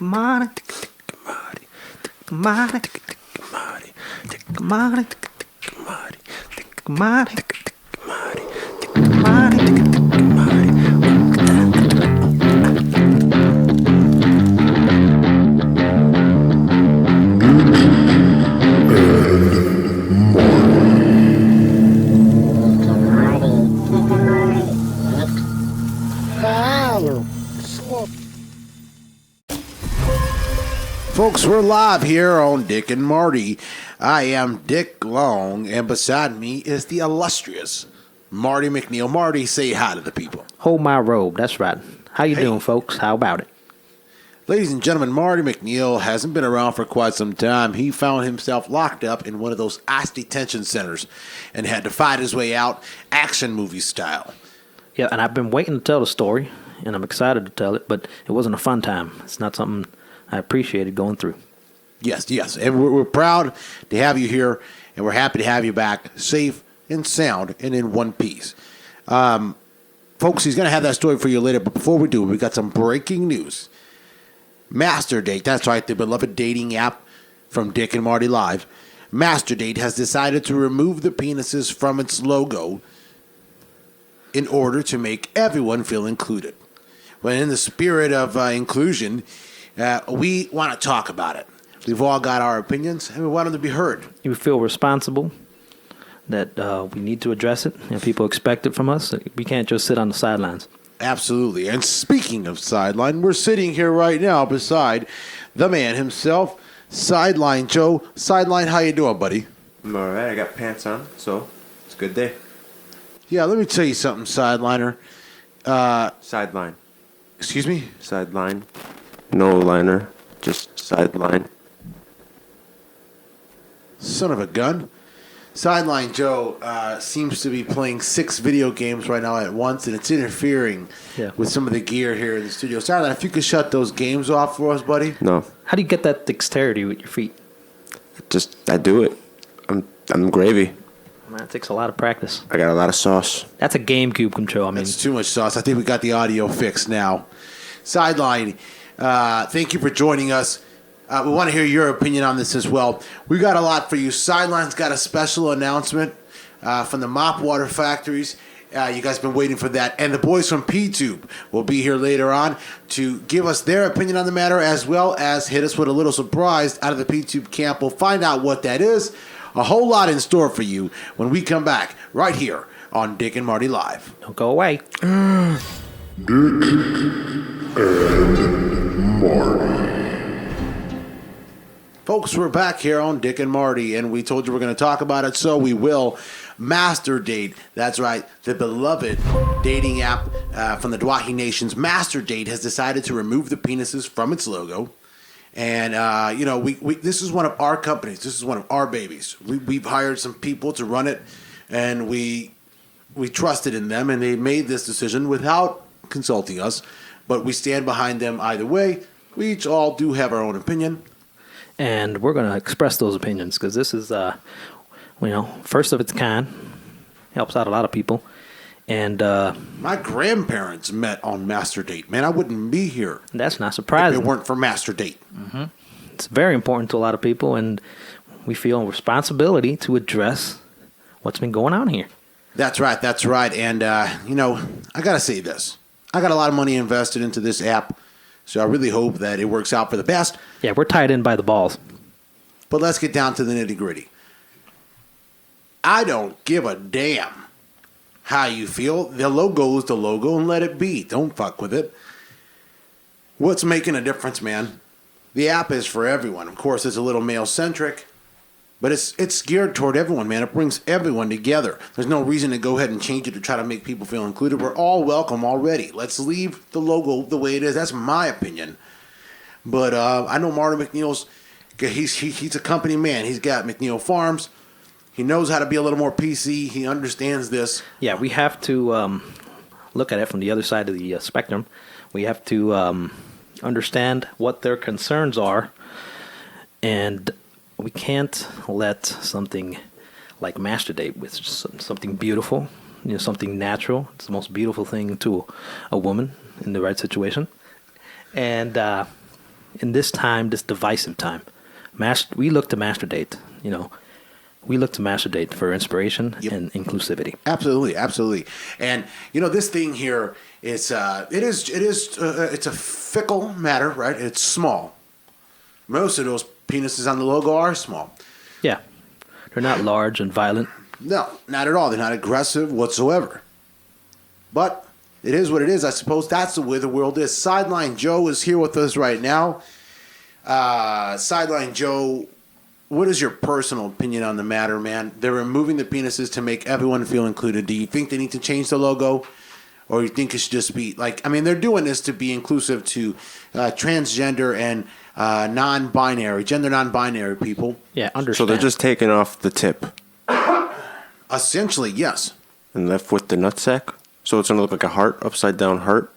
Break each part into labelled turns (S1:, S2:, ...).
S1: Marty, Marty, Marty, Marty,
S2: Folks, we're live here on Dick and Marty. I am Dick Long, and beside me is the illustrious Marty MacNeal. Marty, say hi to the people.
S1: Hold my robe. That's right. How you doing, folks? How about it?
S2: Ladies and gentlemen, Marty MacNeal hasn't been around for quite some time. He found himself locked up in one of those ICE detention centers and had to fight his way out, action movie style.
S1: Yeah, and I've been waiting to tell the story, and I'm excited to tell it, but it wasn't a fun time. It's not something I appreciated going through.
S2: Yes. And we're proud to have you here, and we're happy to have you back safe and sound and in one piece. Folks, he's going to have that story for you later, but before we do, we got some breaking news. Master Date, that's right, the beloved dating app from Dick and Marty Live. Master Date has decided to remove the penises from its logo in order to make everyone feel included. Well, in the spirit of inclusion, we want to talk about it. We've all got our opinions, and we want them to be heard.
S1: You feel responsible that we need to address it, and people expect it from us. We can't just sit on the sidelines.
S2: Absolutely. And speaking of sideline, we're sitting here right now beside the man himself, Sideline Joe. Sideline, how you doing, buddy?
S3: I'm all right. I got pants on, so it's a good day.
S2: Yeah, let me tell you something, Sideliner.
S3: Sideline.
S2: Excuse me?
S3: Sideline. No liner. Just sideline.
S2: Son of a gun. Sideline Joe seems to be playing 6 video games right now at once, and it's interfering with some of the gear here in the studio. Sideline, if you could shut those games off for us, buddy.
S3: No.
S1: How do you get that dexterity with your feet?
S3: I do it. I'm gravy.
S1: Man, it takes a lot of practice.
S3: I got a lot of sauce.
S1: That's a GameCube control.
S2: That's too much sauce. I think we got the audio fixed now. Sideline, thank you for joining us. We want to hear your opinion on this as well. We got a lot for you. Sideline's got a special announcement from the Mop Water Factories. You guys have been waiting for that. And the boys from P-Tube will be here later on to give us their opinion on the matter, as well as hit us with a little surprise out of the P-Tube camp. We'll find out what that is. A whole lot in store for you when we come back right here on Dick and Marty Live.
S1: Don't go away.
S4: Dick and Marty.
S2: Folks, we're back here on Dick and Marty, and we told you we're going to talk about it, so we will. Master Date, that's right, the beloved dating app from the Dwahii Nations. Master Date has decided to remove the penises from its logo. And, we this is one of our companies. This is one of our babies. We've hired some people to run it, and we trusted in them, and they made this decision without consulting us. But we stand behind them either way. We each all do have our own opinion.
S1: And we're going to express those opinions because this is, first of its kind. Helps out a lot of people. And
S2: my grandparents met on Master Date. Man, I wouldn't be here.
S1: That's not surprising.
S2: If it weren't for Master Date.
S1: Mm-hmm. It's very important to a lot of people, and we feel a responsibility to address what's been going on here.
S2: That's right. And, I got to say this. I got a lot of money invested into this app. So I really hope that it works out for the best.
S1: Yeah, we're tied in by the balls.
S2: But let's get down to the nitty-gritty. I don't give a damn how you feel. The logo is the logo, and let it be. Don't fuck with it. What's making a difference, man? The app is for everyone. Of course, it's a little male-centric, but it's geared toward everyone, man. It brings everyone together. There's no reason to go ahead and change it to try to make people feel included. We're all welcome already. Let's leave the logo the way it is. That's my opinion. But I know Marty MacNeal's, he's a company man. He's got MacNeal Farms. He knows how to be a little more PC. He understands this.
S1: Yeah, we have to look at it from the other side of the spectrum. We have to understand what their concerns are, and we can't let something like Master Date, with something beautiful, something natural. It's the most beautiful thing to a woman in the right situation. And in this time, this divisive time, we look to Master Date. We look to Master Date for inspiration and inclusivity.
S2: Absolutely, absolutely. And this thing here is it's a fickle matter, right? It's small. Most of those penises on the logo are small.
S1: Yeah, they're not large and violent.
S2: No, not at all. They're not aggressive whatsoever. But it is what it is. I suppose that's the way the world is. Sideline Joe is here with us right now. Sideline Joe, what is your personal opinion on the matter, man? They're removing the penises to make everyone feel included. Do you think they need to change the logo? Or you think it should just be they're doing this to be inclusive to transgender and gender non-binary people.
S1: Yeah, understand.
S3: So they're just taking off the tip
S2: Essentially, yes.
S3: and left with the nutsack. So it's going to look like a heart, upside down heart.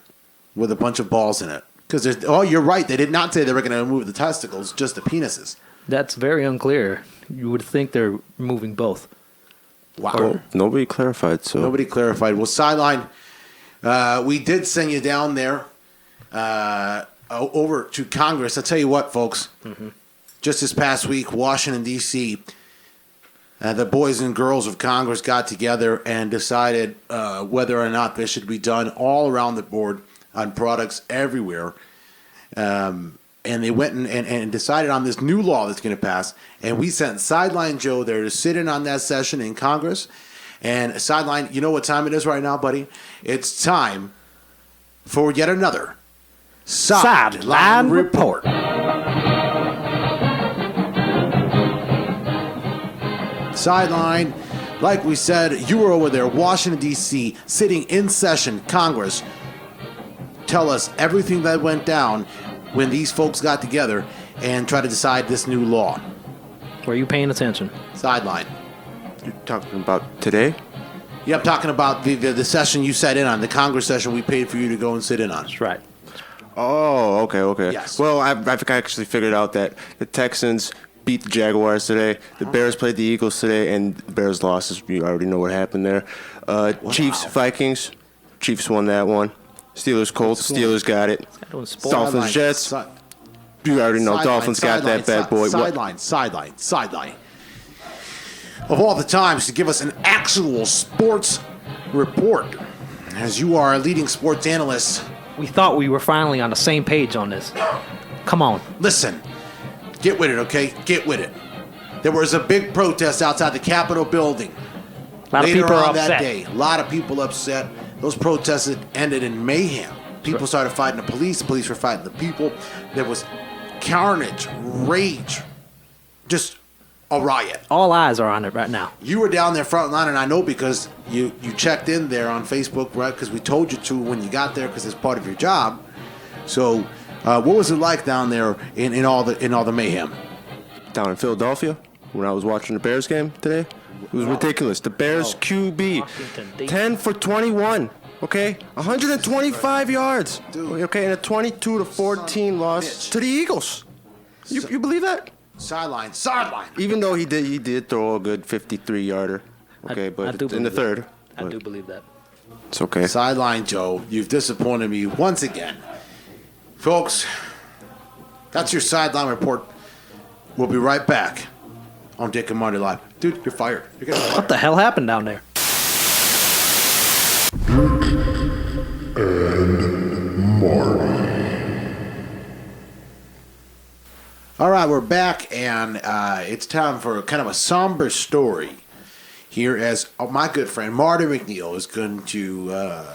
S2: With a bunch of balls in it. Because you're right. They did not say they were going to remove the testicles, just the penises.
S1: That's very unclear. You would think they're moving both.
S2: Wow.
S3: Well, nobody clarified. So
S2: Nobody clarified. Well, Sideline, we did send you down there over to Congress. I'll tell you what, folks. Mm-hmm. Just this past week, Washington, D.C., the boys and girls of Congress got together and decided whether or not this should be done all around the board on products everywhere. And they went and decided on this new law that's going to pass. And we sent Sideline Joe there to sit in on that session in Congress. And Sideline, you know what time it is right now, buddy? It's time for yet another Sideline Report. Sideline, like we said, you were over there, Washington, D.C., sitting in session, Congress. Tell us everything that went down when these folks got together and tried to decide this new law.
S1: Were you paying attention?
S2: Sideline.
S3: you're talking about today?
S2: Yeah, I'm talking about the session you sat in on, the Congress session we paid for you to go and sit in on.
S1: That's right.
S3: Oh, okay.
S2: Yes.
S3: Well, I've actually figured out that the Texans beat the Jaguars today. The Bears played the Eagles today, and the Bears lost. You already know what happened there. Chiefs, Vikings. Chiefs won that one. Steelers, Colts. Steelers got it. Dolphins, Jets. You already know. Dolphins got that bad boy.
S2: Sideline. Of all the times to give us an actual sports report, as you are a leading sports analyst.
S1: We thought we were finally on the same page on this. Come on.
S2: Listen, get with it, okay? Get with it. There was a big protest outside the Capitol building.
S1: A lot of people are upset.
S2: That day, a lot of people upset. Those protests ended in mayhem. People started fighting the police were fighting the people. There was carnage, rage, just a riot.
S1: All eyes are on it right now.
S2: You were down there front line, and I know because you checked in there on Facebook, right? Because we told you to when you got there, because it's part of your job. So, what was it like down there in all the mayhem?
S3: Down in Philadelphia, when I was watching the Bears game today, it was ridiculous. The Bears QB, 10 for 21. Okay, 125 yards. Okay, and a 22-14 loss to the Eagles. You believe that?
S2: Sideline.
S3: Even though he did throw a good 53-yarder. Okay, but in the third.
S1: I do believe that.
S3: It's okay.
S2: Sideline Joe, you've disappointed me once again. Folks, that's your Sideline Report. We'll be right back on Dick and Marty Live. Dude, you're fired. You're getting fired.
S1: What the hell happened down there?
S2: All right, we're back, and it's time for kind of a somber story here as my good friend Marty MacNeal is going to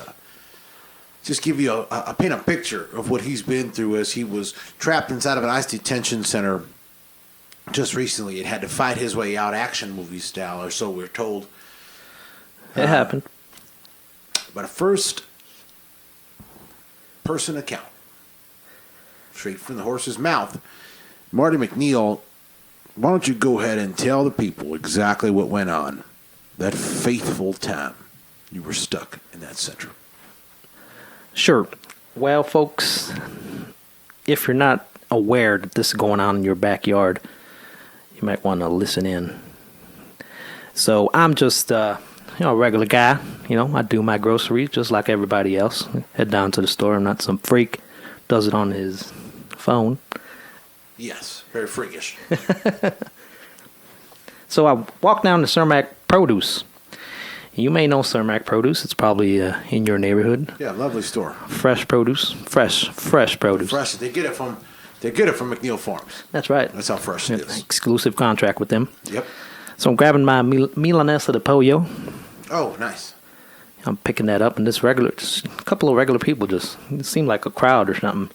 S2: just give you paint a picture of what he's been through as he was trapped inside of an ICE detention center just recently and had to fight his way out action movie style, or so we're told.
S1: It happened.
S2: But a first-person account, straight from the horse's mouth. Marty MacNeal, why don't you go ahead and tell the people exactly what went on that fateful time you were stuck in that center?
S1: Sure. Well, folks, if you're not aware that this is going on in your backyard, you might want to listen in. So I'm just a regular guy. I do my groceries just like everybody else. Head down to the store. I'm not some freak. Does it on his phone.
S2: Yes, very freakish.
S1: So I walked down to Cermak Produce. You may know Cermak Produce. It's probably in your neighborhood.
S2: Yeah, lovely store.
S1: Fresh produce. Fresh produce.
S2: Fresh. They get it from MacNeal Farms.
S1: That's right.
S2: That's how fresh it is.
S1: Exclusive contract with them.
S2: Yep.
S1: So I'm grabbing my Milanesa de Pollo.
S2: Oh, nice.
S1: I'm picking that up, and just a couple of regular people it seemed like a crowd or something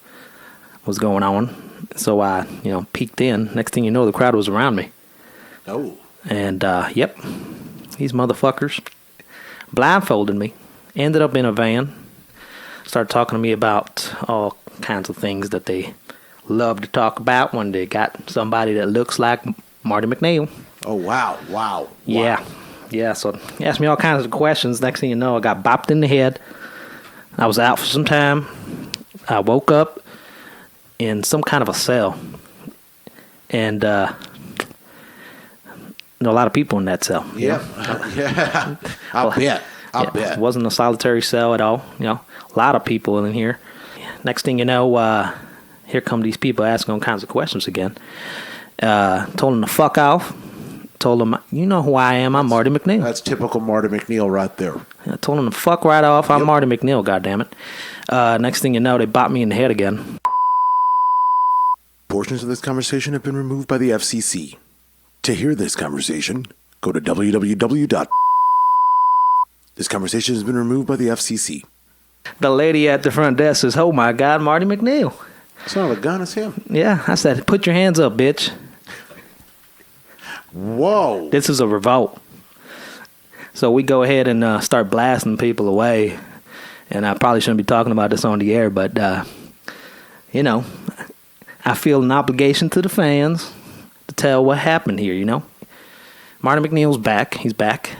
S1: was going on. So I, peeked in. Next thing you know, the crowd was around me.
S2: Oh.
S1: And, yep, these motherfuckers blindfolded me. Ended up in a van. Started talking to me about all kinds of things that they love to talk about when they got somebody that looks like Marty MacNeal.
S2: Oh, wow.
S1: Yeah, so he asked me all kinds of questions. Next thing you know, I got bopped in the head. I was out for some time. I woke up in some kind of a cell. And a lot of people in that cell.
S2: Yeah. Yeah. I'll bet.
S1: It wasn't a solitary cell at all. A lot of people in here. Next thing you know, here come these people asking all kinds of questions again. Told them to fuck off. Told them, you know who I am. I'm Marty MacNeal.
S2: That's typical Marty MacNeal right there.
S1: I told them to fuck right off. I'm Marty MacNeal, goddammit. Next thing you know, they bopped me in the head again.
S2: Portions of this conversation have been removed by the FCC. To hear this conversation, go to www. This conversation has been removed by the FCC.
S1: The lady at the front desk says, oh my God, Marty MacNeal.
S2: It's not a gun, it's him.
S1: Yeah, I said, put your hands up, bitch.
S2: Whoa.
S1: This is a revolt. So we go ahead and start blasting people away. And I probably shouldn't be talking about this on the air, but, I feel an obligation to the fans to tell what happened here, Marty MacNeal's back. He's back.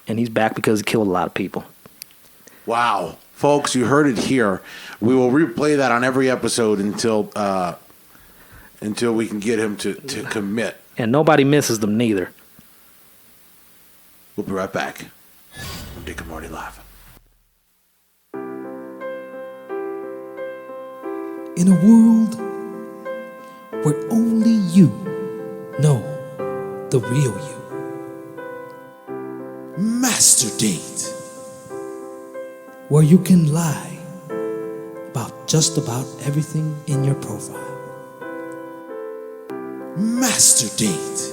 S1: And he's back because he killed a lot of people.
S2: Wow. Folks, you heard it here. We will replay that on every episode until we can get him to commit.
S1: And nobody misses them neither.
S2: We'll be right back. I'm Dick and Marty Live.
S4: In a world where only you know the real you. Master Date. Where you can lie about just about everything in your profile. Master Date.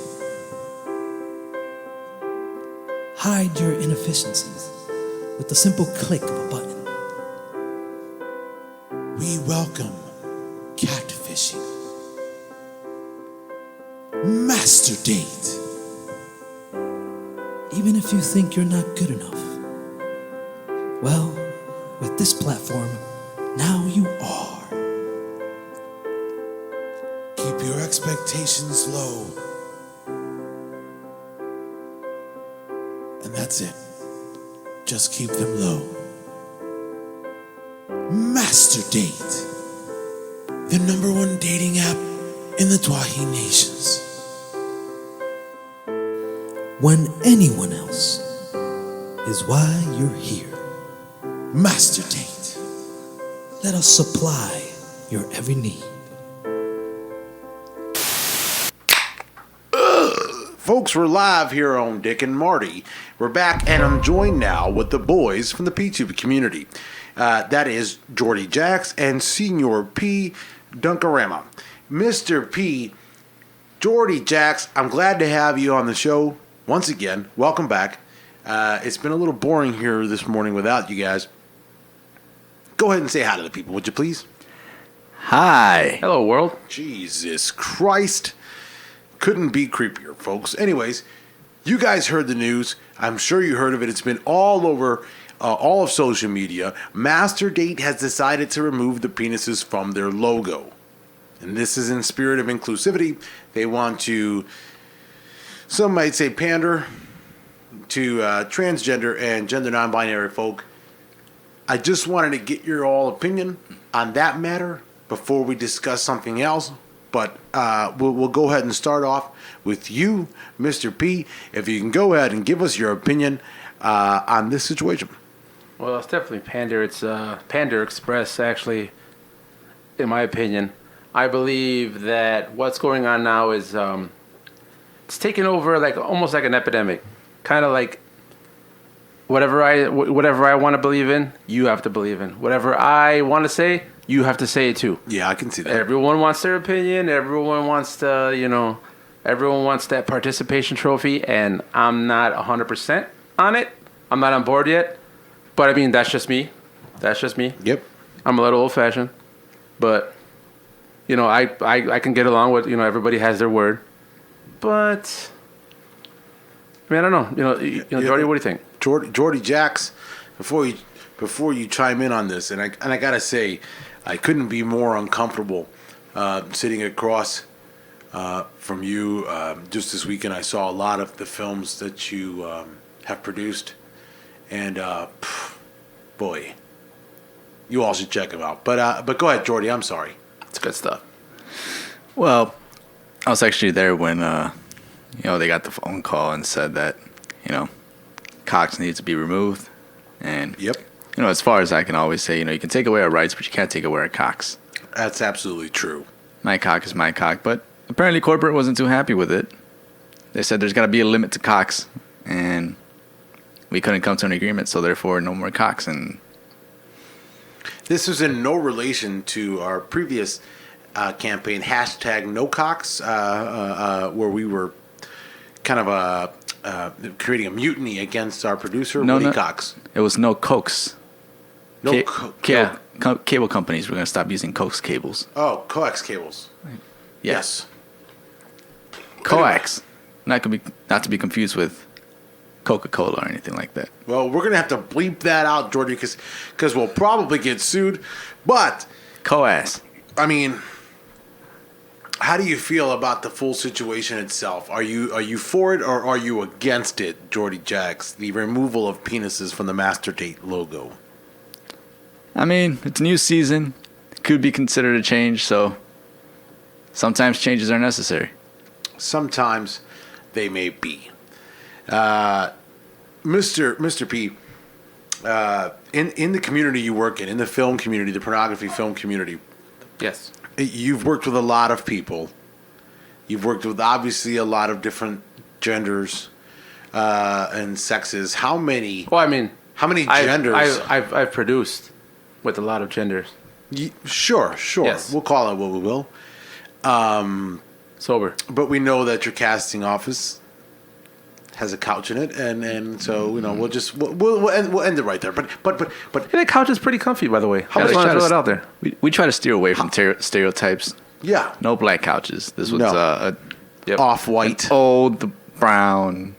S4: Hide your inefficiencies with the simple click of a button. We welcome catfishing. Master Date. Even if you think you're not good enough, well, with this platform, now you are. Keep your expectations low. And that's it. Just keep them low. Master Date. The #1 dating app in the Dwahii Nations. When anyone else is why you're here. Master Date. Let us supply your every need.
S2: Folks, we're live here on Dick and Marty. We're back, and I'm joined now with the boys from the P-Tube community. That is Jordi Jaxx and Senior P. Dunkarama. Mr. P, Jordi Jaxx, I'm glad to have you on the show once again. Welcome back. It's been a little boring here this morning without you guys. Go ahead and say hi to the people, would you please?
S1: Hi.
S5: Hello, world.
S2: Jesus Christ. Couldn't be creepier, folks. Anyways, you guys heard the news. I'm sure you heard of it. It's been all over all of social media. Master Date has decided to remove the penises from their logo. And this is in spirit of inclusivity. They want to, some might say, pander to transgender and gender non-binary folk. I just wanted to get your all opinion on that matter before we discuss something else. But we'll go ahead and start off with you, Mr. P. If you can go ahead and give us your opinion on this situation.
S5: Well, it's definitely pander. It's Pander Express, actually, in my opinion. I believe that what's going on now is it's taking over like almost like an epidemic. Kind of like whatever I want to believe in, you have to believe in. Whatever I want to say, you have to say it too.
S2: Yeah, I can see that.
S5: Everyone wants their opinion. Everyone wants to, everyone wants that participation trophy, and I'm not 100% on it. I'm not on board yet. But I mean, that's just me.
S2: Yep.
S5: I'm a little old-fashioned, but I can get along with everybody has their word. But I mean, I don't know. Jordi, what do you think?
S2: Jordi Jaxx, before you chime in on this, and I gotta say, I couldn't be more uncomfortable sitting across from you. Just this weekend, I saw a lot of the films that you have produced, and boy, you all should check them out. But go ahead, Jordi. I'm sorry.
S5: It's good stuff.
S6: Well, I was actually there when they got the phone call and said that Cox needs to be removed. And
S2: Yep.
S6: as far as I can always say, you can take away our rights, but you can't take away our cocks.
S2: That's absolutely true.
S6: My cock is my cock, but apparently corporate wasn't too happy with it. They said there's got to be a limit to cocks, and we couldn't come to an agreement, so therefore no more cocks. And
S2: This was in no relation to our previous campaign, #NoCox, where we were kind of creating a mutiny against our producer,
S6: No,
S2: Woody
S6: no.
S2: Cox.
S6: it was no cokes.
S2: Yeah.
S6: Cable companies were going to stop using coax cables.
S2: Oh, coax cables. Yes.
S6: Coax. Not to be confused with Coca-Cola or anything like that.
S2: Well, we're going to have to bleep that out, Jordy, because we'll probably get sued. But,
S6: Coax.
S2: I mean, how do you feel about the full situation itself? Are you for it or are you against it, Jordi Jaxx, the removal of penises from the Master Date logo?
S6: I mean, it's a new season. It could be considered a change, so sometimes changes are necessary.
S2: Sometimes they may be. Mr. P, in the community you work in the film community, the pornography film community,
S5: Yes.
S2: you've worked with a lot of people. You've worked with obviously a lot of different genders and sexes. How many?
S5: Well, I mean,
S2: How many genders?
S5: I've produced with a lot of genders.
S2: Sure.
S5: Yes.
S2: We'll call it what we will.
S5: Sober.
S2: But we know that your casting office has a couch in it, and so we'll end it right there. But
S5: And that couch is pretty comfy, by the way. I just want to throw it out there.
S6: We try to steer away from stereotypes.
S2: yeah,
S6: No black couches. This was
S2: No.
S5: Yep.
S2: off-white.
S6: old brown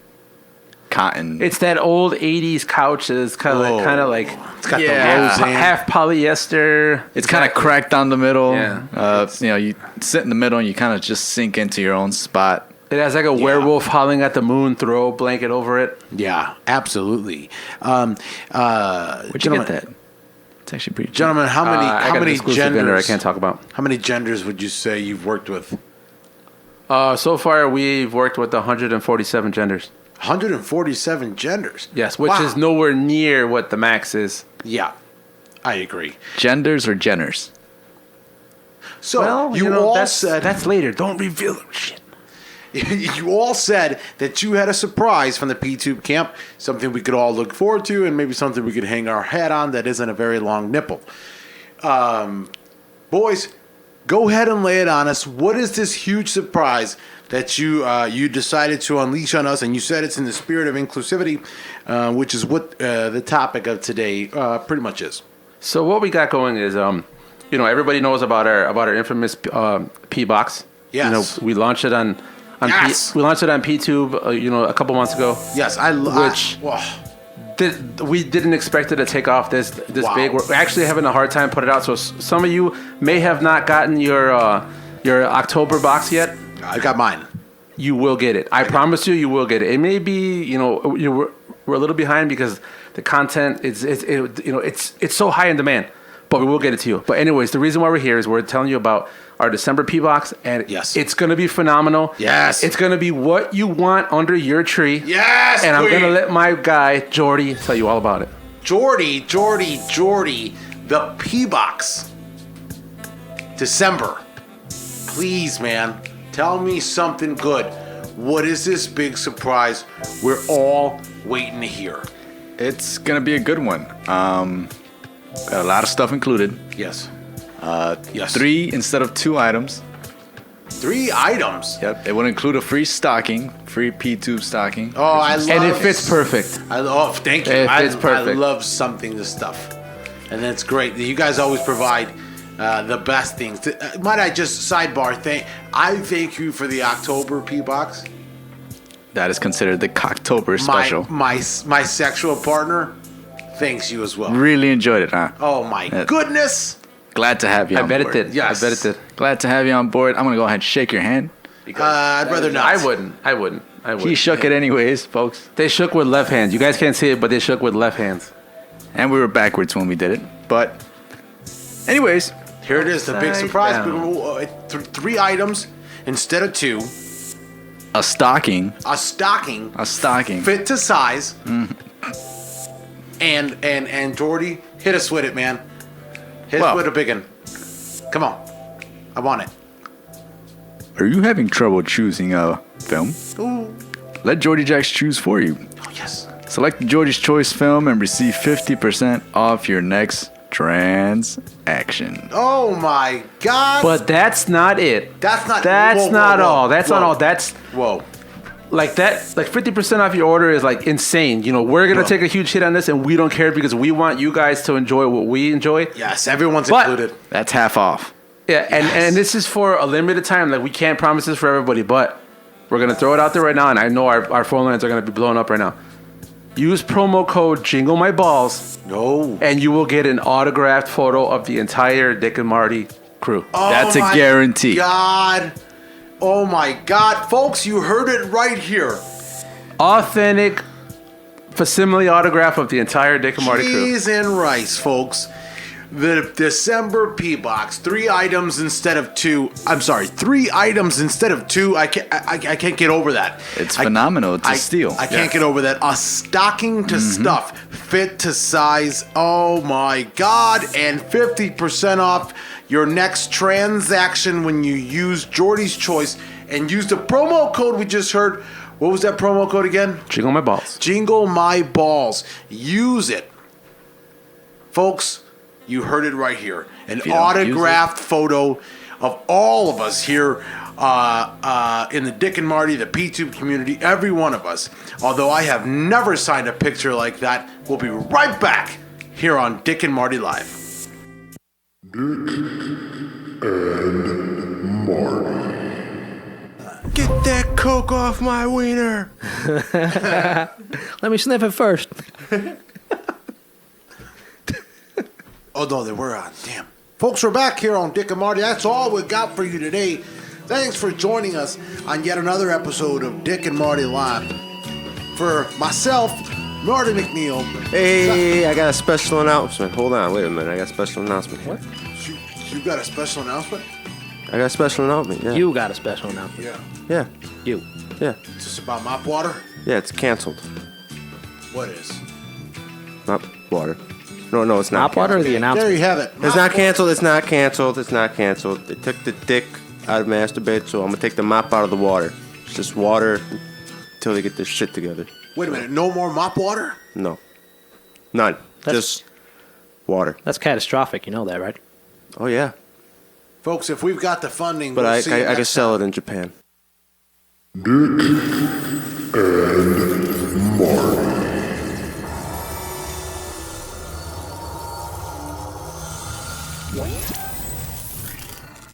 S6: cotton.
S5: It's that old '80s couch. It's kind of like
S2: It's got
S6: Yeah.
S2: the Roseanne.
S5: half polyester.
S6: It's kind of cracked down the middle.
S5: Yeah.
S6: You sit in the middle and you kind of just sink into your own spot.
S5: It has like a werewolf howling at the moon throw blanket over it.
S2: Yeah, absolutely.
S6: Where'd you get that? It's actually pretty cheap.
S2: Gentlemen, how many
S5: I
S2: how
S5: got an
S2: many
S5: exclusive vendor I
S2: genders?
S5: can't talk about.
S2: How many genders would you say you've worked with?
S5: So far, we've worked with 147 genders.
S2: 147 genders.
S5: Yes, which
S2: Wow.
S5: is nowhere near what the max is.
S2: Yeah, I agree.
S6: Genders or Jenners?
S2: So you all said
S5: that's later. Don't reveal it. Shit.
S2: you all said that you had a surprise from the P-Tube camp, something we could all look forward to, and maybe something we could hang our hat on that isn't a very long nipple. Boys, go ahead and lay it on us. What is this huge surprise that you decided to unleash on us? And you said it's in the spirit of inclusivity, which is what the topic of today pretty much is.
S5: So what we got going is, everybody knows about our infamous P box.
S2: Yes.
S5: We launched it on
S2: Yes.
S5: we launched it on PTube, a couple months ago.
S2: Yes,
S5: We didn't expect it to take off this
S2: Wow.
S5: big. We're actually having a hard time putting it out. So some of you may have not gotten your October box yet.
S2: I got mine.
S5: You will get it. I promise you, you will get it. It may be, we're a little behind because the content it's so high in demand, but we will get it to you. But anyways, the reason why we're here is we're telling you about our December P box, and
S2: Yes.
S5: it's going to be phenomenal.
S2: Yes.
S5: It's going to be what you want under your tree.
S2: Yes,
S5: And I'm
S2: queen.
S5: going to let my guy Jordi tell you all about it.
S2: Jordi, the P-Box. December. Please, man, tell me something good. What is this big surprise we're all waiting to hear?
S6: It's gonna be a good one. Got a lot of stuff included.
S2: Yes. Yes.
S6: 3 instead of 2 items.
S2: 3 items.
S6: Yep. It would include a free stocking, free P-tube stocking.
S2: Oh, I love
S5: And it fits perfect.
S2: Thank you.
S5: It fits
S2: I
S5: perfect.
S2: love something to stuff. And that's great. You guys always provide the best things. Might I just sidebar I thank you for the October P-Box.
S6: That is considered the Cocktober special.
S2: My sexual partner thanks you as well.
S6: Really enjoyed it, huh?
S2: Oh my goodness.
S6: Glad to have you on
S5: I bet
S6: board.
S5: it did.
S2: Yes.
S5: I bet it did.
S6: Glad to have you on board. I'm gonna go ahead and shake your hand.
S2: I'd rather not.
S5: I wouldn't.
S6: He shook it anyways, folks.
S5: They shook with left hands. You guys can't see it, but they shook with left hands.
S6: And we were backwards when we did it. But anyways,
S2: Here it is, the big
S5: Upside
S2: surprise.
S5: down.
S2: 3 items instead of 2.
S6: a stocking.
S2: A stocking
S6: A stocking.
S2: fit to size. And Jordi, hit us with it, man. Hit us
S6: Well.
S2: with a big one. Come on. I want it.
S6: Are you having trouble choosing a film?
S2: Ooh.
S6: Let Jordi Jaxx choose for you.
S2: Oh, yes.
S6: Select Jordi's Choice film and receive 50% off your next transaction.
S2: Oh, my God.
S5: But that's not it.
S2: That's not
S5: That's
S2: whoa,
S5: not
S2: whoa,
S5: all. That's not
S2: whoa.
S5: all. That's
S2: Whoa.
S5: like that. Like 50% off your order is like insane. You know, we're gonna
S2: Whoa.
S5: take a huge hit on this, and we don't care because we want you guys to enjoy what we enjoy.
S2: Yes, everyone's
S5: But-
S2: included.
S6: That's half off.
S5: Yeah, and this is for a limited time. Like we can't promise this for everybody, but we're gonna throw it out there right now, and I know our phone lines are gonna be blowing up right now. Use promo code Jingle My Balls,
S2: No.
S5: and you will get an autographed photo of the entire Dick and Marty crew.
S6: That's a
S2: my
S6: guarantee.
S2: God. Oh, my God. Folks, you heard it right here.
S5: Authentic facsimile autograph of the entire Dick and Marty crew.
S2: Cheese and rice, folks. The December P-Box, 3 items instead of 2. I'm sorry, 3 items instead of 2. I can't get over that.
S6: It's phenomenal. It's a steal.
S2: I can't get over that. A stocking to stuff, fit to size. Oh my God! And 50% off your next transaction when you use Jordi's Choice and use the promo code we just heard. What was that promo code again?
S5: Jingle My Balls.
S2: Jingle My Balls. Use it, folks. You heard it right here. An
S6: you don't
S2: autographed photo of all of us here in the Dick and Marty, the P-Tube community, every one of us. Although I have never signed a picture like that. We'll be right back here on Dick and Marty Live.
S3: Get that coke off my wiener.
S1: Let me sniff it first.
S2: Oh, no, they were on. Damn. Folks, we're back here on Dick and Marty. That's all we got for you today. Thanks for joining us on yet another episode of Dick and Marty Live. For myself, Marty MacNeal.
S3: Hey, I got a special announcement. Hold on, wait a minute. I got a special announcement.
S1: What?
S2: You got a special announcement?
S3: I got a special announcement. Yeah.
S1: You got a special announcement.
S2: Yeah.
S3: Yeah.
S1: You.
S3: Yeah.
S2: Is this about mop water?
S3: Yeah. It's canceled.
S2: What is?
S3: Mop water. No, it's not.
S1: Mop water or the
S2: There
S1: announcement?
S2: you have it.
S3: It's not canceled. It's not canceled. It's not canceled. They took the dick out of masturbate, so I'm gonna take the mop out of the water. It's just water until they get this shit together.
S2: Wait a minute. No more mop water?
S3: No, none. Just water.
S1: That's catastrophic. You know that, right?
S3: Oh yeah,
S2: Folks, if we've got the funding,
S3: but
S2: we'll
S3: I
S2: see you
S3: can
S2: next
S3: sell
S2: time.
S3: it in Japan.
S4: What?